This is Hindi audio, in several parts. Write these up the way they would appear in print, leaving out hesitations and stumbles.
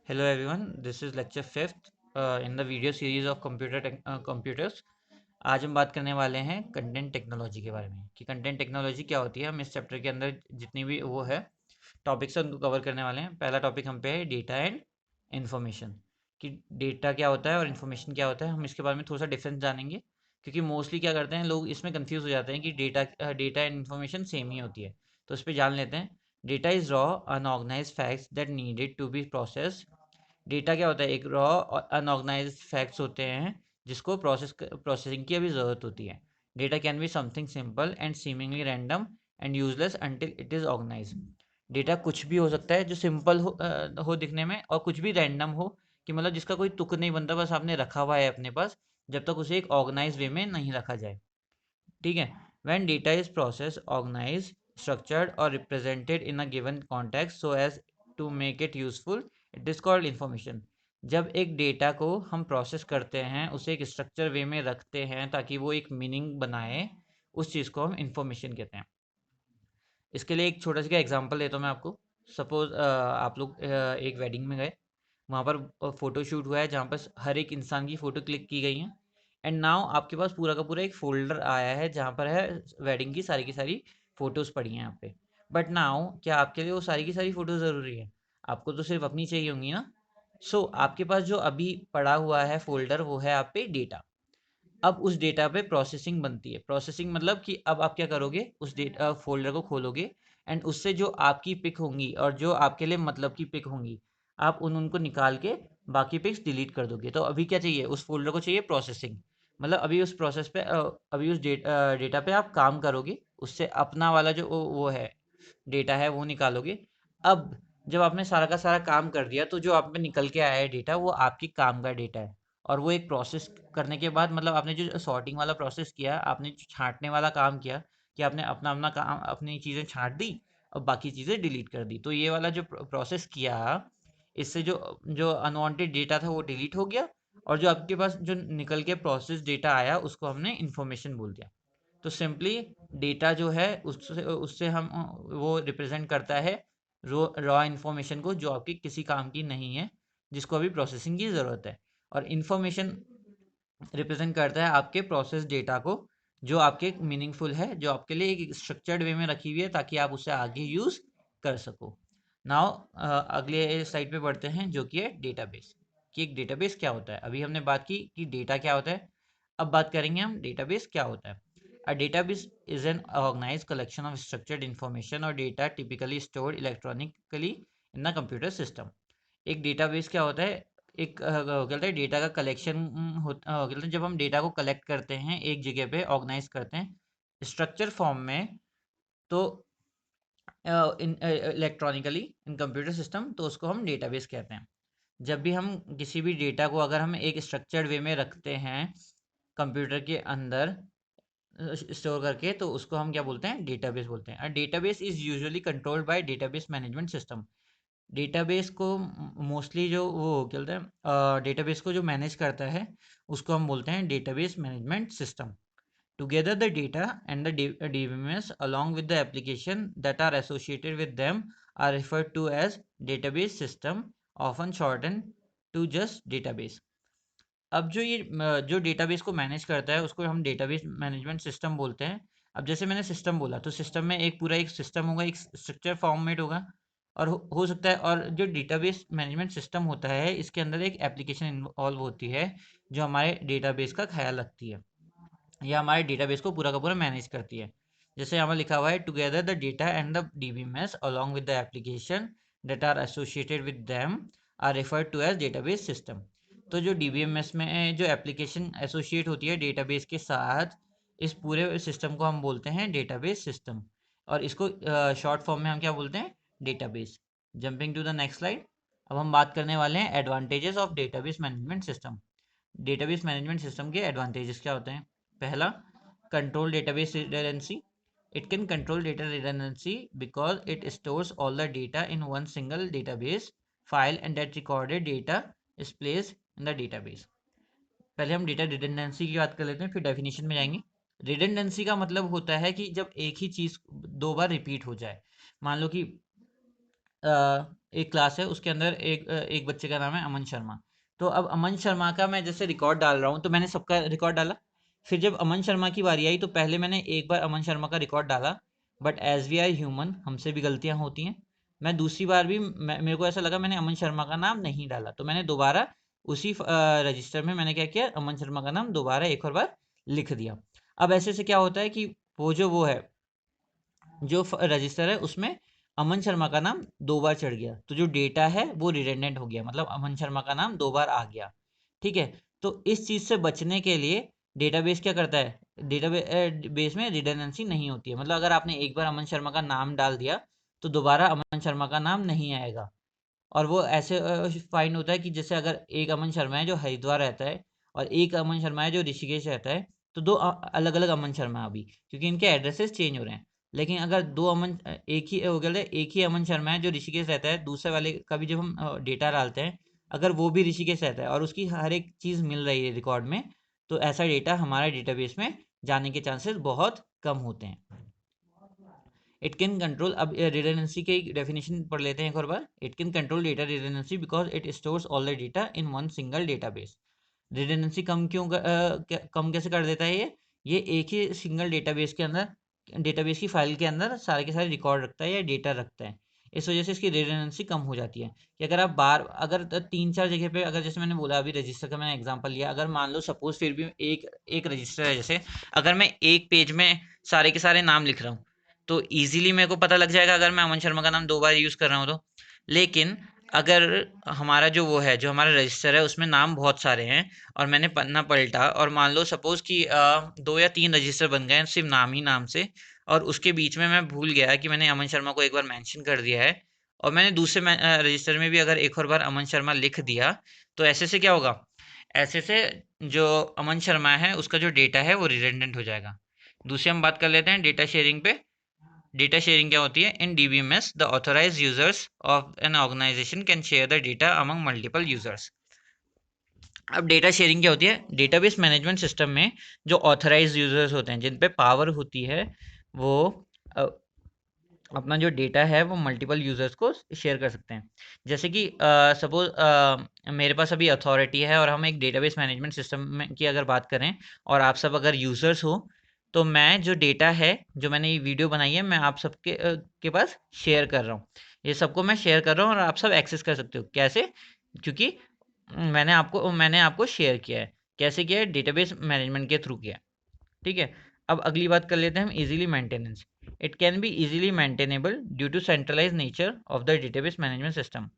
Hello everyone, this is lecture 5th in the video series of computers. आज हम बात करने वाले हैं कंटेंट टेक्नोलॉजी के बारे में कि कंटेंट टेक्नोलॉजी क्या होती है। हम इस चैप्टर के अंदर जितनी भी वो है टॉपिक्स है उनको कवर करने वाले हैं। पहला टॉपिक हम पे है डेटा एंड इन्फॉर्मेशन, कि डेटा क्या होता है और इन्फॉर्मेशन क्या होता है। हम इसके बारे में थोड़ा सा डिफरेंस जानेंगे, क्योंकि मोस्टली क्या करते हैं लोग इसमें कंफ्यूज हो जाते हैं कि डेटा एंड इन्फॉर्मेशन सेम ही होती है। तो इस पर जान लेते हैं। Data is raw unorganised facts that needed to be process. Data क्या होता है? एक रॉ और अनऑर्गेनाइज्ड फैक्ट्स होते हैं जिसको प्रोसेसिंग की अभी ज़रूरत होती है। Data can be something simple and seemingly random and useless until it is organise. Data कुछ भी हो सकता है जो सिंपल हो दिखने में, और कुछ भी रैंडम हो, कि मतलब जिसका कोई तुक नहीं बनता, बस आपने रखा हुआ है अपने पास, जब तक उसे एक ऑर्गेनाइज वे में नहीं रखा जाए। ठीक है। When data is process organize structured और represented in a given context so as to make it useful, it is called information. जब एक डेटा को हम प्रोसेस करते हैं, उसे एक स्ट्रक्चर वे में रखते हैं ताकि वो एक मीनिंग बनाए, उस चीज़ को हम इन्फॉर्मेशन कहते हैं। इसके लिए एक छोटा सा एग्जांपल देता हूँ मैं आपको। सपोज आप लोग एक वेडिंग में गए, वहाँ पर फ़ोटो शूट हुआ है जहाँ पर हर एक इंसान की फ़ोटो क्लिक की गई है। एंड नाउ आपके पास पूरा का पूरा एक फ़ोल्डर आया है जहाँ पर है वेडिंग की सारी फ़ोटोज़ पड़ी हैं यहाँ पे। बट नाउ क्या आपके लिए वो सारी की सारी फ़ोटो ज़रूरी है? आपको तो सिर्फ अपनी चाहिए होंगी ना। सो आपके पास जो अभी पड़ा हुआ है फ़ोल्डर, वो है आप पे डेटा। अब उस डेटा पे प्रोसेसिंग बनती है। प्रोसेसिंग मतलब कि अब आप क्या करोगे, उस डेटा फ़ोल्डर को खोलोगे एंड उससे जो आपकी पिक होंगी और जो आपके लिए मतलब की पिक होंगी, आप उनको निकाल के बाकी पिक्स डिलीट कर दोगे। तो अभी क्या चाहिए? उस फ़ोल्डर को चाहिए प्रोसेसिंग। मतलब अभी उस प्रोसेस पे अभी उस डेटा पे आप काम करोगे, उससे अपना वाला जो वो है, डेटा है, वो निकालोगे। अब जब आपने सारा का सारा काम कर दिया, तो जो आप में निकल के आया है डेटा, वो आपकी काम का डेटा है। और वो एक प्रोसेस करने के बाद, मतलब आपने जो सॉर्टिंग वाला प्रोसेस किया, आपने जो छाँटने वाला काम किया, कि आपने अपना अपना काम, अपनी चीज़ें छाँट दी और बाकी चीज़ें डिलीट कर दी। तो ये वाला जो प्रोसेस किया, इससे जो जो अनवांटेड डेटा था वो डिलीट हो गया, और जो आपके पास जो निकल के प्रोसेस डेटा आया, उसको हमने इन्फॉर्मेशन बोल दिया। तो सिंपली डेटा जो है, उससे उससे हम वो रिप्रेजेंट करता है रॉ इन्फॉर्मेशन को, जो आपकी किसी काम की नहीं है, जिसको अभी प्रोसेसिंग की ज़रूरत है। और इन्फॉर्मेशन रिप्रेजेंट करता है आपके प्रोसेस डेटा को, जो आपके मीनिंगफुल है, जो आपके लिए एक स्ट्रक्चर्ड वे में रखी हुई है ताकि आप उसे आगे यूज़ कर सको। नाउ अगले स्लाइड पे बढ़ते हैं, जो कि है डेटाबेस। कि एक डेटाबेस क्या होता है। अभी हमने बात की कि डेटा क्या होता है, अब बात करेंगे हम डेटाबेस क्या होता है। A database is an organized collection of structured information or data typically stored electronically in the computer system. एक डेटाबेस क्या होता है? एक क्या होता है, डेटा का कलेक्शन होता है। जब हम डेटा को कलेक्ट करते हैं, एक जगह पे ऑर्गेनाइज करते हैं स्ट्रक्चर फॉर्म में, तो इन इलेक्ट्रॉनिकली इन कंप्यूटर सिस्टम, तो उसको हम डेटाबेस कहते हैं। जब भी हम किसी भी डेटा को अगर हम एक स्ट्रक्चर्ड वे में रखते हैं कंप्यूटर के अंदर स्टोर करके, तो उसको हम क्या बोलते हैं? डेटाबेस बोलते हैं। Database is usually controlled by database management system. Database को मोस्टली जो वो क्या बोलते हैं, डेटाबेस को जो मैनेज करता है, उसको हम बोलते हैं database management system. Together the data and the DBMS along with the application that are associated with them are referred to as database system, often shortened to just database. अब जो डेटाबेस को मैनेज करता है, उसको हम डेटाबेस मैनेजमेंट सिस्टम बोलते हैं। अब जैसे मैंने सिस्टम बोला, तो सिस्टम में एक पूरा एक सिस्टम होगा, एक स्ट्रक्चर फॉर्मेट होगा, और हो सकता है, और जो डेटाबेस मैनेजमेंट सिस्टम होता है, इसके अंदर एक एप्लीकेशन इन्वॉल्व होती है, जो हमारे डेटाबेस का ख्याल रखती है, या हमारे डेटाबेस को पूरा का पूरा मैनेज करती है। जैसे यहाँ पर लिखा हुआ है, together the data and the DBMS along with the application that are associated with them are referred to as database system। तो जो DBMS में जो एप्लीकेशन एसोसिएट होती है डेटाबेस के साथ, इस पूरे सिस्टम को हम बोलते हैं डेटाबेस सिस्टम, और इसको शॉर्ट फॉर्म में हम क्या बोलते हैं? Database. Jumping to the next slide. अब हम बात करने वाले हैं advantages of database management system. Database management system के एडवांटेजेस क्या होते हैं? पहला, control database redundancy. It can control data redundancy because it stores all the data in one single database file and that recorded data is placed in the database. पहले हम डेटा रिडंडेंसी की बात कर लेते हैं, फिर डेफिनेशन में जाएंगे। रिडंडेंसी का मतलब होता है कि जब एक ही चीज़ दो बार रिपीट हो जाए। मान लो कि एक क्लास है, उसके अंदर एक बच्चे का नाम है अमन शर्मा। तो अब अमन शर्मा का मैं जैसे रिकॉर्ड डाल रहा हूँ, तो मैंने सबका रिकॉर्ड डाला। फिर जब अमन शर्मा की बारी आई तो पहले मैंने एक बार अमन शर्मा का रिकॉर्ड डाला, but as we are human, हमसे भी गलतियां होती हैं। मैं दूसरी बार भी मेरे को ऐसा लगा मैंने अमन शर्मा का नाम नहीं डाला, तो मैंने दोबारा उसी रजिस्टर में मैंने क्या किया, अमन शर्मा का नाम दोबारा एक और बार लिख दिया। अब ऐसे से क्या होता है कि वो है जो रजिस्टर है उसमें अमन शर्मा का नाम दो बार चढ़ गया, तो जो डेटा है वो रिडंडेंट हो गया, मतलब अमन शर्मा का नाम दो बार आ गया। ठीक है, तो इस चीज़ से बचने के लिए डेटाबेस क्या करता है, डेटाबेस में रिडंडेंसी नहीं होती है। मतलब अगर आपने एक बार अमन शर्मा का नाम डाल दिया तो दोबारा अमन शर्मा का नाम नहीं आएगा। और वो ऐसे फाइंड होता है कि जैसे अगर एक अमन शर्मा है जो हरिद्वार रहता है और एक अमन शर्मा है जो ऋषिकेश रहता है, तो दो अलग अलग अमन शर्मा है अभी, क्योंकि इनके एड्रेसेस चेंज हो रहे हैं। लेकिन अगर दो एक ही हो गया, एक ही अमन शर्मा है जो ऋषिकेश रहता है, दूसरे वाले का भी जब हम डेटा डालते हैं, अगर वो भी ऋषिकेश रहता है और उसकी हर एक चीज़ मिल रही है रिकॉर्ड में, तो ऐसा डेटा हमारे डेटाबेस में जाने के चांसेस बहुत कम होते हैं। इट कैन कंट्रोल, अब रिडंडेंसी के डेफिनेशन पढ़ लेते हैं एक और बार। It can control data redundancy because it stores all the data in one single database. Redundancy कम कैसे कर देता है ये एक ही सिंगल डेटाबेस के अंदर, डेटाबेस की फाइल के अंदर सारे के सारे रिकॉर्ड रखता है या डेटा रखता है। इस वजह से इसकी रिडंडेंसी कम हो जाती है कि अगर आप बार अगर तीन चार जगह पे, अगर जैसे मैंने बोला अभी रजिस्टर का मैंने एग्जांपल लिया, अगर मान लो सपोज फिर भी एक एक रजिस्टर है, जैसे अगर मैं एक पेज में सारे के सारे नाम लिख रहा हूँ तो इजीली मेरे को पता लग जाएगा अगर मैं अमन शर्मा का नाम दो बार यूज़ कर रहा हूँ तो। लेकिन अगर हमारा जो वो है, जो हमारा रजिस्टर है उसमें नाम बहुत सारे हैं और मैंने पन्ना पलटा और मान लो सपोज कि दो या तीन रजिस्टर बन गए हैं सिर्फ नाम ही नाम से, और उसके बीच में मैं भूल गया कि मैंने अमन शर्मा को एक बार मेंशन कर दिया है, और मैंने दूसरे रजिस्टर में भी अगर एक और बार अमन शर्मा लिख दिया, तो ऐसे से क्या होगा, ऐसे से जो अमन शर्मा है उसका जो डेटा है वो रिडंडेंट हो जाएगा। दूसरी हम बात कर लेते हैं डेटा शेयरिंग पे। डेटा शेयरिंग क्या होती है, in DBMS the authorised users of an organisation can share the data among multiple users. अब डेटा शेयरिंग क्या होती है, डेटाबेस मैनेजमेंट सिस्टम में जो ऑथराइज्ड यूजर्स होते हैं, जिन पे पावर होती है, वो अ, अपना जो डेटा है वो मल्टीपल यूजर्स को शेयर कर सकते हैं। जैसे कि सपोज मेरे पास अभी अथॉरिटी है और हम एक डेटाबेस मैनेजमेंट सिस्टम में की अगर बात करें और आप सब अगर यूजर्स हो, तो मैं जो डेटा है, जो मैंने ये वीडियो बनाई है, मैं आप सबके के पास शेयर कर रहा हूँ। ये सबको मैं शेयर कर रहा हूँ और आप सब एक्सेस कर सकते हो। कैसे? क्योंकि मैंने आपको शेयर किया है। कैसे किया है? डेटाबेस मैनेजमेंट के थ्रू किया है। ठीक है, अब अगली बात कर लेते हैं हम, easily maintenance. It can be easily maintainable due to centralise nature of the database management system.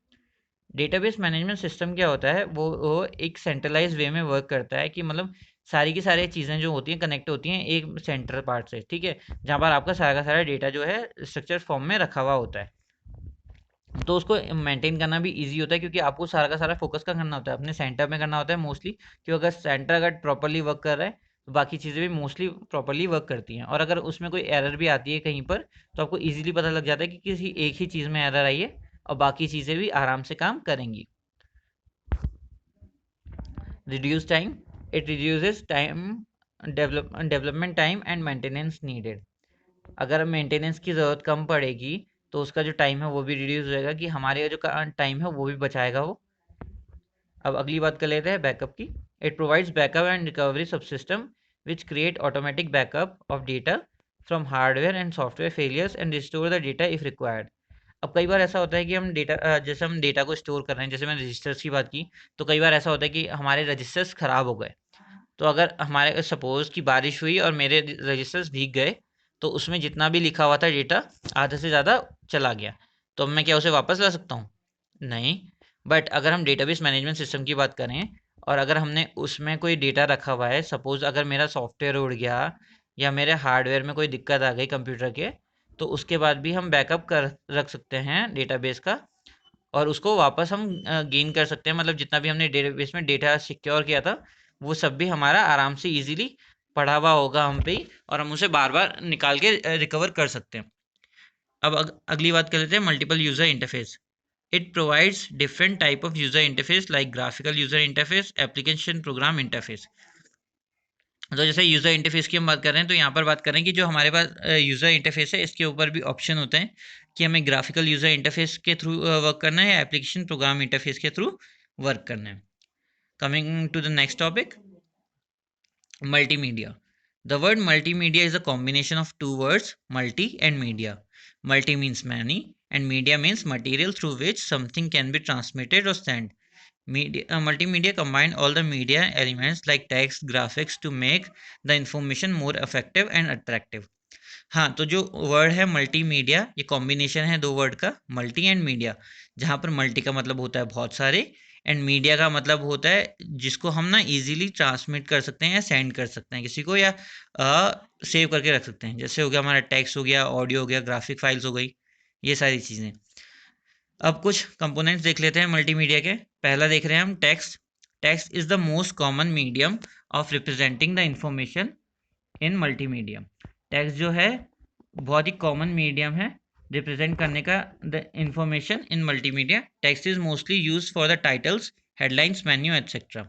Database management system क्या होता है, वो एक सेंट्रलाइज वे में वर्क करता है कि मतलब सारी की सारी चीज़ें जो होती हैं कनेक्ट होती हैं एक सेंट्रल पार्ट से। ठीक है, जहाँ पर आपका सारा का सारा डेटा जो है स्ट्रक्चर फॉर्म में रखा हुआ होता है, तो उसको मेंटेन करना भी इजी होता है, क्योंकि आपको सारा का सारा फोकस का करना होता है, अपने सेंटर में करना होता है मोस्टली। क्योंकि अगर सेंटर अगर प्रॉपरली वर्क कर रहा है तो बाकी चीज़ें भी मोस्टली प्रॉपरली वर्क करती हैं, और अगर उसमें कोई एरर भी आती है कहीं पर, तो आपको इजीली पता लग जाता है कि किसी एक ही चीज़ में एरर आई है और बाकी चीज़ें भी आराम से काम करेंगी। Reduce time, it reduces time, development time and maintenance needed. अगर मेंटेनेंस की ज़रूरत कम पड़ेगी तो उसका जो टाइम है वो भी रिड्यूस हो जाएगा, कि हमारे जो टाइम है वो भी बचाएगा वो। अब अगली बात कर लेते हैं बैकअप की। It provides backup and recovery subsystem which create automatic backup of data from hardware and software failures and restore the data if required. अब कई बार ऐसा होता है कि हम डेटा जैसे हम डेटा को स्टोर कर रहे हैं, जैसे मैंने रजिस्टर्स की बात की, तो कई बार ऐसा होता है कि हमारे रजिस्टर्स खराब हो गए। तो अगर हमारे सपोज कि बारिश हुई और मेरे रजिस्टर्स भीग गए, तो उसमें जितना भी लिखा हुआ था डेटा आधे से ज़्यादा चला गया, तो अब मैं क्या उसे वापस ला सकता हूँ? नहीं। बट अगर हम डेटाबेस मैनेजमेंट सिस्टम की बात करें और अगर हमने उसमें कोई डेटा रखा हुआ है, सपोज अगर मेरा सॉफ्टवेयर उड़ गया या मेरे हार्डवेयर में कोई दिक्कत आ गई कंप्यूटर के, तो उसके बाद भी हम बैकअप कर रख सकते हैं डेटाबेस का, और उसको वापस हम गेन कर सकते हैं। मतलब जितना भी हमने डेटाबेस में डेटा सिक्योर किया था, वो सब भी हमारा आराम से इजीली पढ़ा हुआ होगा हम पे ही, और हम उसे बार बार निकाल के रिकवर कर सकते हैं। अब अगली बात कर लेते हैं multiple user interface. It provides different type of user interface like graphical user interface, application program interface. तो जैसे यूज़र इंटरफेस की हम बात कर रहे हैं, तो यहाँ पर बात करें कि जो हमारे पास यूज़र इंटरफेस है इसके ऊपर भी ऑप्शन होते हैं कि हमें ग्राफिकल यूज़र इंटरफेस के थ्रू वर्क करना है या एप्लीकेशन प्रोग्राम इंटरफेस के थ्रू वर्क करना है. Coming to the next topic, multimedia. The word multimedia is a combination of two words, multi and media. Multi means many, and media means material through which something can be transmitted or sent. Multimedia combine all the media elements like text, graphics to make the information more effective and attractive. हाँ, तो जो वर्ड है मल्टीमीडिया, ये कॉम्बिनेशन है दो वर्ड का, मल्टी एंड मीडिया, जहाँ पर मल्टी का मतलब होता है बहुत सारे एंड मीडिया का मतलब होता है जिसको हम ना इजीली ट्रांसमिट कर सकते हैं या सेंड कर सकते हैं किसी को, या सेव करके रख सकते हैं. जैसे हो गया हमारा टेक्स्ट हो गया, ऑडियो हो गया, ग्राफिक फाइल्स हो गई, ये सारी चीज़ें. अब कुछ कंपोनेंट्स देख लेते हैं मल्टीमीडिया के. पहला देख रहे हैं हम text. Text is the most common medium of representing the information in multimedia. Text जो है बहुत ही कॉमन मीडियम है रिप्रेजेंट करने का the information in multimedia. Text is mostly use for the titles, headlines, menu etcetera.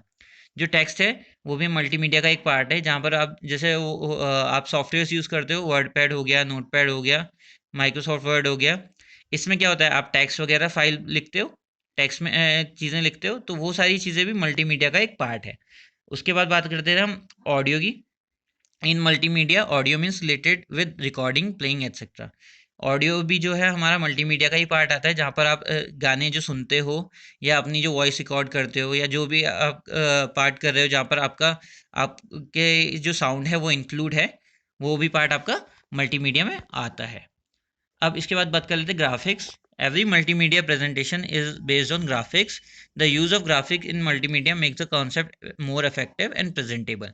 जो टेक्स्ट है वो भी मल्टीमीडिया का एक पार्ट है, जहाँ पर आप जैसे आप सॉफ्टवेयर यूज़ करते हो, वर्ड पैड हो गया, नोट पैड हो गया, माइक्रोसॉफ्ट वर्ड हो गया. इसमें क्या होता है, आप टेक्स्ट वगैरह फाइल लिखते हो, टेक्स्ट में चीज़ें लिखते हो, तो वो सारी चीज़ें भी मल्टीमीडिया का एक पार्ट है. उसके बाद बात करते हैं हम ऑडियो की. इन multimedia audio means related with recording, playing etcetera. Audio भी जो है हमारा मल्टीमीडिया का ही पार्ट आता है, जहाँ पर आप गाने जो सुनते हो या अपनी जो वॉइस रिकॉर्ड करते हो या जो भी आप पार्ट कर रहे हो जहाँ पर आपका आपके जो साउंड है वो इंक्लूड है, वो भी पार्ट आपका मल्टीमीडिया में आता है. अब इसके बाद बात कर लेते हैं graphics. Every multimedia presentation is based on graphics. The use of graphic in multimedia makes the concept more effective and presentable.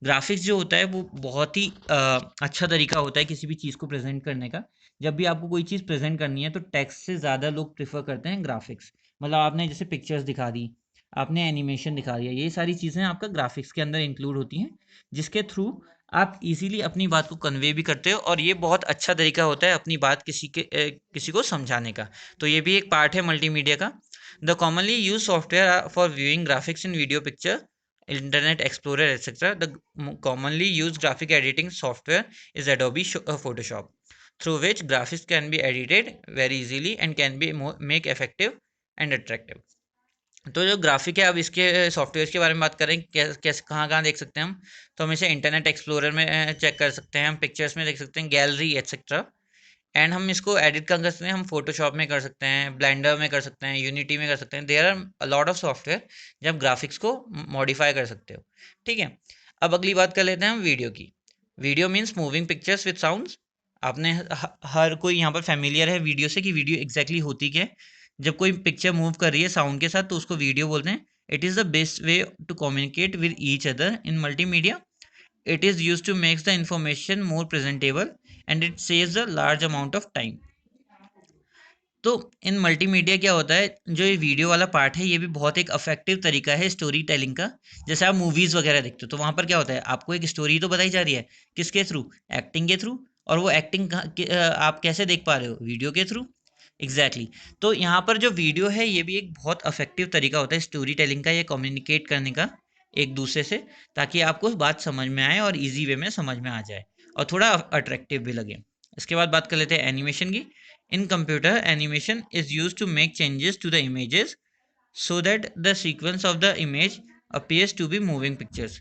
Graphics जो होता है वो बहुत ही अच्छा तरीका होता है किसी भी चीज़ को प्रेजेंट करने का. जब भी आपको कोई चीज़ प्रेजेंट करनी है तो टेक्स्ट से ज़्यादा लोग प्रेफर करते हैं ग्राफिक्स. मतलब आपने जैसे पिक्चर्स दिखा दी, आपने एनिमेशन दिखा दिया, ये सारी चीज़ें आपका ग्राफिक्स के अंदर इंक्लूड होती हैं, जिसके थ्रू आप इजीली अपनी बात को कन्वे भी करते हो, और ये बहुत अच्छा तरीका होता है अपनी बात किसी को समझाने का. तो ये भी एक पार्ट है मल्टीमीडिया का. The commonly use software for viewing graphics in video, picture, Internet Explorer, etc. The commonly used graphic editing software is Adobe Photoshop, through which graphics can be edited very easily and can be make effective and attractive. तो जो ग्राफिक है, अब इसके सॉफ्टवेयर के बारे में बात करें, कैसे कहाँ कहाँ देख सकते हैं हम, तो हम इसे इंटरनेट एक्सप्लोरर में चेक कर सकते हैं, हम पिक्चर्स में देख सकते हैं, गैलरी एट्सेट्रा. एंड हम इसको एडिट कर सकते हैं, हम फोटोशॉप में कर सकते हैं, ब्लेंडर में कर सकते हैं, यूनिटी में कर सकते हैं. There are a lot of software जब ग्राफिक्स को मॉडिफाई कर सकते हो. ठीक है. अब अगली बात कर लेते हैं हम वीडियो की. Video means moving pictures with sounds. आपने हर कोई यहाँ पर फैमिलियर है वीडियो से कि वीडियो एग्जैक्टली होती क्या है. जब कोई पिक्चर मूव कर रही है साउंड के साथ तो उसको वीडियो बोलते हैं. It is the best way to communicate with each other in multimedia. It is used to make the information more presentable and it saves a large amount of time. तो इन मल्टीमीडिया क्या होता है, जो ये वीडियो वाला पार्ट है ये भी बहुत एक अफेक्टिव तरीका है स्टोरी टेलिंग का. जैसे आप मूवीज़ वगैरह देखते हो तो वहाँ पर क्या होता है, आपको एक स्टोरी तो बताई जा रही है, किसके थ्रू, एक्टिंग के थ्रू. और वो एक्टिंग आप कैसे देख पा रहे हो, वीडियो के थ्रू. एग्जैक्टली तो यहाँ पर जो वीडियो है ये भी एक बहुत अफेक्टिव तरीका होता है स्टोरी टेलिंग का, ये कम्युनिकेट करने का एक दूसरे से, ताकि आपको बात समझ में आए और इजी वे में समझ में आ जाए और थोड़ा अट्रैक्टिव भी लगे. इसके बाद बात कर लेते हैं एनिमेशन की. In computer, animation is used to make changes to the images so that the sequence of the image appears to be moving pictures.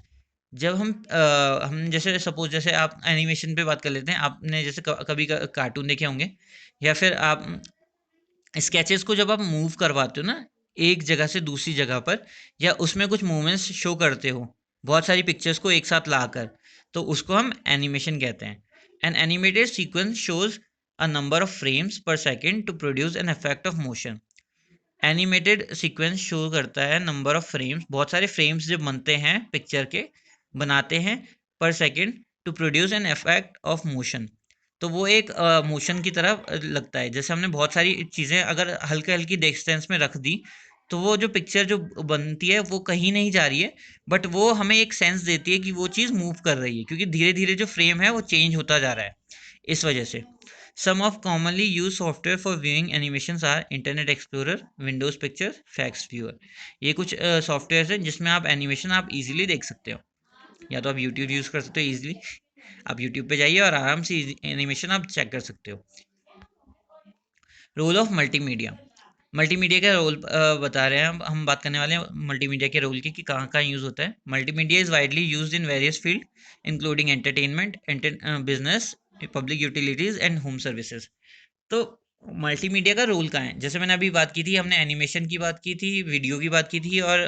जब हम जैसे सपोज जैसे आप एनिमेशन पे बात कर लेते हैं, आपने जैसे कभी कार्टून देखे होंगे या फिर आप स्केचेस को जब आप मूव करवाते हो ना एक जगह से दूसरी जगह पर, या उसमें कुछ मूवमेंट्स शो करते हो बहुत सारी पिक्चर्स को एक साथ लाकर, तो उसको हम एनिमेशन कहते हैं. An animated sequence shows a number of frames per second to produce an effect of motion. Animated sequence show करता है नंबर ऑफ फ्रेम्स, बहुत सारे फ्रेम्स जब बनते हैं पिक्चर के, बनाते हैं per second to produce an effect of motion. तो वो एक मोशन की तरह लगता है. जैसे हमने बहुत सारी चीज़ें अगर हल्के हल्की डिस्टेंस में रख दी तो वो जो पिक्चर जो बनती है वो कहीं नहीं जा रही है, बट वो हमें एक सेंस देती है कि वो चीज़ मूव कर रही है, क्योंकि धीरे धीरे जो फ्रेम है वो चेंज होता जा रहा है. इस वजह से some of commonly used software for viewing animations are Internet Explorer, Windows Picture, Fax Viewer. ये कुछ सॉफ्टवेयर हैं जिसमें आप एनिमेशन आप इजीली देख सकते हो. या तो आप YouTube यूज़ कर सकते हो इजीली, आप YouTube पे जाइए और आराम से एनिमेशन आप चेक कर सकते हो. Role of multimedia. मल्टीमीडिया का रोल बता रहे हैं हम बात करने वाले हैं मल्टीमीडिया के रोल की कि कहाँ कहाँ यूज़ होता है। Multimedia is widely used in various field including entertainment, business, public utilities and home services. तो मल्टीमीडिया का रोल कहाँ है? जैसे मैंने अभी बात की थी, हमने एनिमेशन की बात की थी, वीडियो की बात की थी और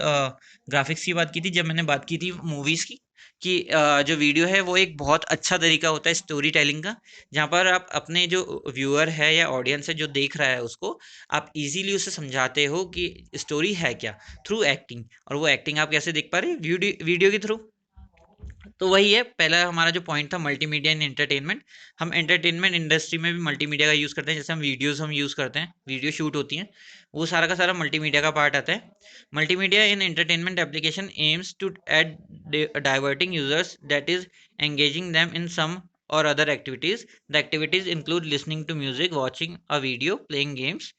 ग्राफिक्स की बात की थी। जब मैंने बात की थी मूवीज़ की कि जो वीडियो है वो एक बहुत अच्छा तरीका होता है स्टोरी टेलिंग का, जहाँ पर आप अपने जो व्यूअर है या ऑडियंस है जो देख रहा है उसको आप इजीली उसे समझाते हो कि स्टोरी है क्या, थ्रू एक्टिंग। और वो एक्टिंग आप कैसे देख पा रहे हैं? वीडियो के थ्रू। तो वही है पहला हमारा जो पॉइंट था, मल्टीमीडिया इन एंटरटेनमेंट। हम एंटरटेनमेंट इंडस्ट्री में भी मल्टीमीडिया का यूज़ करते हैं। जैसे हम यूज़ करते हैं, वीडियो शूट होती हैं, वो सारा का सारा मल्टीमीडिया का पार्ट आता है। Multimedia in entertainment application aims to add diverting users that is engaging them in some or other activities. The activities include listening to music, watching a video, playing games,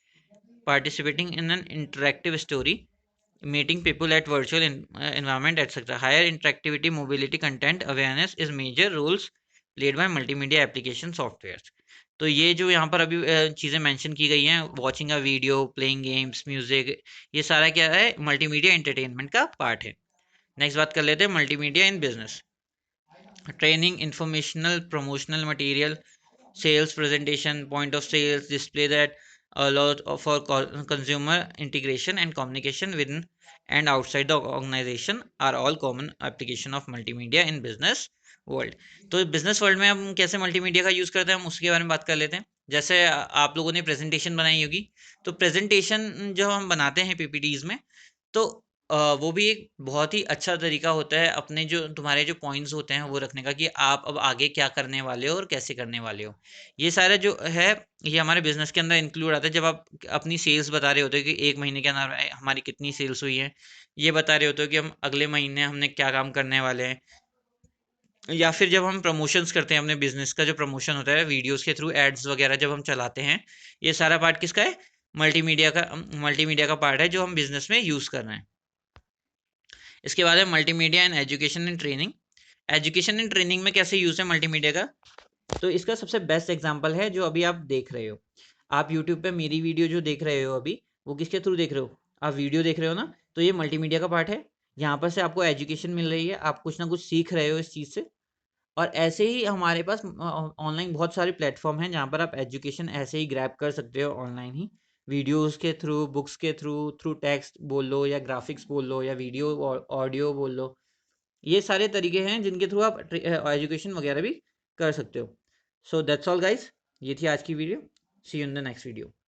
participating in an interactive story, meeting people at virtual environment, etc. Higher interactivity, mobility, content awareness is major roles played by multimedia application softwares. तो ये जो यहाँ पर अभी चीज़ें मेंशन की गई हैं, watching a video, playing games, music, ये सारा क्या है? मल्टीमीडिया एंटरटेनमेंट का पार्ट है। नेक्स्ट बात कर लेते हैं multimedia in business. Training, informational, promotional material, sales presentation, point of sales, display that allows for consumer integration and communication within and outside the organization are all common application of multimedia in business world. तो बिजनेस वर्ल्ड में हम कैसे मल्टीमीडिया का यूज़ करते हैं, हम उसके बारे में बात कर लेते हैं। जैसे आप लोगों ने प्रेजेंटेशन बनाई होगी, तो प्रेजेंटेशन जो हम बनाते हैं पीपीटीज में, तो वो भी एक बहुत ही अच्छा तरीका होता है अपने जो तुम्हारे जो पॉइंट्स होते हैं वो रखने का, कि आप अब आगे क्या करने वाले हो और कैसे करने वाले हो। ये सारा जो है ये हमारे बिजनेस के अंदर इंक्लूड आता है। जब आप अपनी सेल्स बता रहे होते हो कि एक महीने के अंदर हमारी कितनी सेल्स हुई है, ये बता रहे होते हो कि हम अगले महीने हमने क्या काम करने वाले हैं, या फिर जब हम प्रमोशंस करते हैं अपने बिजनेस का, जो प्रमोशन होता है वीडियोस के थ्रू, एड्स वगैरह जब हम चलाते हैं, ये सारा पार्ट किसका है? मल्टीमीडिया का पार्ट है जो हम बिजनेस में यूज़ कर रहे हैं। इसके बाद है multimedia and education and training. Education and training में कैसे यूज़ है मल्टीमीडिया का? तो इसका सबसे बेस्ट एग्जांपल है जो अभी आप देख रहे हो। आप यूट्यूब पे मेरी वीडियो जो देख रहे हो अभी, वो किसके थ्रू देख रहे हो? आप वीडियो देख रहे हो ना, तो ये मल्टीमीडिया का पार्ट है। यहाँ पर से आपको एजुकेशन मिल रही है, आप कुछ ना कुछ सीख रहे हो इस चीज़ से। और ऐसे ही हमारे पास ऑनलाइन बहुत सारे प्लेटफॉर्म हैं जहाँ पर आप एजुकेशन ऐसे ही ग्रैब कर सकते हो ऑनलाइन ही, वीडियोस के थ्रू, बुक्स के थ्रू, थ्रू टेक्स्ट बोल लो या ग्राफिक्स बोल लो या वीडियो ऑडियो बोल लो। ये सारे तरीके हैं जिनके थ्रू आप एजुकेशन वगैरह भी कर सकते हो। सो दैट्स ऑल गाइस, ये थी आज की video. See you in the next video.